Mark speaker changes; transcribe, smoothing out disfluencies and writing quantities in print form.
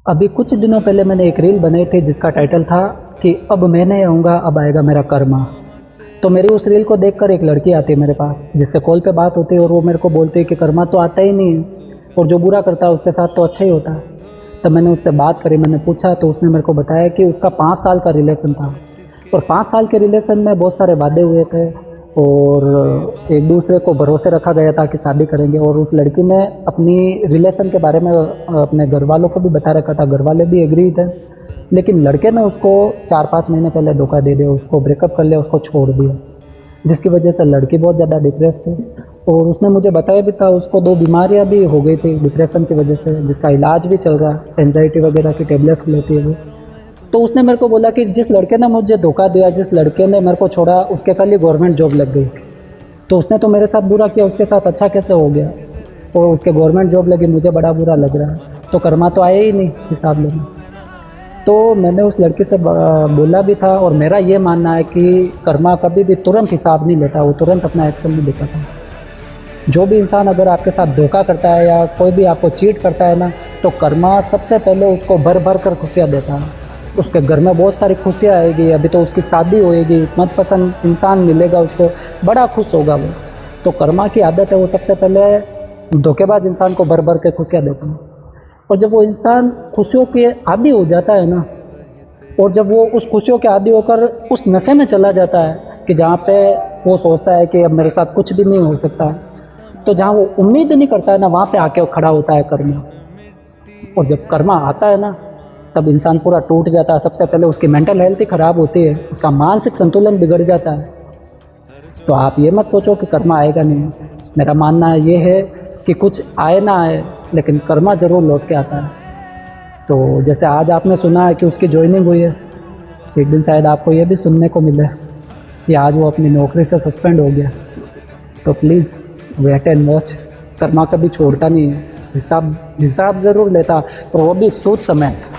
Speaker 1: अभी कुछ दिनों पहले मैंने एक रील बनाई थी जिसका टाइटल था कि अब मैं नहीं आऊँगा, अब आएगा मेरा कर्मा। तो मेरी उस रील को देखकर एक लड़की आती है मेरे पास, जिससे कॉल पे बात होती है और वो मेरे को बोलती है कि कर्मा तो आता ही नहीं है और जो बुरा करता है उसके साथ तो अच्छा ही होता है। तब मैंने उससे बात करी, मैंने पूछा तो उसने मेरे को बताया कि उसका 5 साल का रिलेशन था और 5 साल के रिलेशन में बहुत सारे वादे हुए थे और एक दूसरे को भरोसे रखा गया था कि शादी करेंगे। और उस लड़की ने अपनी रिलेशन के बारे में अपने घर वालों को भी बता रखा था, घर वाले भी एग्री थे, लेकिन लड़के ने उसको 4-5 महीने पहले धोखा दे दिया, उसको ब्रेकअप कर लिया, उसको छोड़ दिया, जिसकी वजह से लड़की बहुत ज़्यादा डिप्रेस थी। और उसने मुझे बताया भी था उसको 2 बीमारियां भी हो गई थी डिप्रेशन की वजह से, जिसका इलाज भी चल रहा है, एंजाइटी वगैरह की टेबलेट्स लेती है वो। तो उसने मेरे को बोला कि जिस लड़के ने मुझे धोखा दिया, जिस लड़के ने मेरे को छोड़ा, उसके कल ही गवर्नमेंट जॉब लग गई, तो उसने तो मेरे साथ बुरा किया, उसके साथ अच्छा कैसे हो गया? और उसके गवर्नमेंट जॉब लगी, मुझे बड़ा बुरा लग रहा है, तो कर्मा तो आया ही नहीं हिसाब लेने। तो मैंने उस लड़की से बोला भी था और मेरा ये मानना है कि कर्मा कभी भी तुरंत हिसाब नहीं लेता, वो तुरंत अपना एक्शन नहीं दिखाता। जो भी इंसान अगर आपके साथ धोखा करता है या कोई भी आपको चीट करता है ना, तो कर्मा सबसे पहले उसको भर भर कर खुशियाँ देता है। उसके घर में बहुत सारी खुशियाँ आएगी, अभी तो उसकी शादी होएगी, मनपसंद इंसान मिलेगा उसको, बड़ा खुश होगा वो। तो कर्मा की आदत है वो सबसे पहले धोखेबाज इंसान को भर भर के खुशियाँ देता है। और जब वो इंसान खुशियों के आदी हो जाता है ना, और जब वो उस खुशियों के आदी होकर उस नशे में चला जाता है कि जहाँ पे वो सोचता है कि अब मेरे साथ कुछ भी नहीं हो सकता, तो जहाँ वो उम्मीद नहीं करता है ना, वहाँ पे आके खड़ा होता है कर्मा। और जब कर्मा आता है ना, तब इंसान पूरा टूट जाता है। सबसे पहले उसकी मेंटल हेल्थ ही ख़राब होती है, उसका मानसिक संतुलन बिगड़ जाता है। तो आप ये मत सोचो कि कर्मा आएगा नहीं। मेरा मानना ये है कि कुछ आए ना आए, लेकिन कर्मा ज़रूर लौट के आता है। तो जैसे आज आपने सुना है कि उसकी ज्वाइनिंग हुई है, एक दिन शायद आपको ये भी सुनने को मिले कि आज वो अपनी नौकरी से सस्पेंड हो गया। तो प्लीज़ वेट एंड वॉच। कर्मा कभी छोड़ता नहीं है, हिसाब ज़रूर लेता, और वो भी सूद समेत।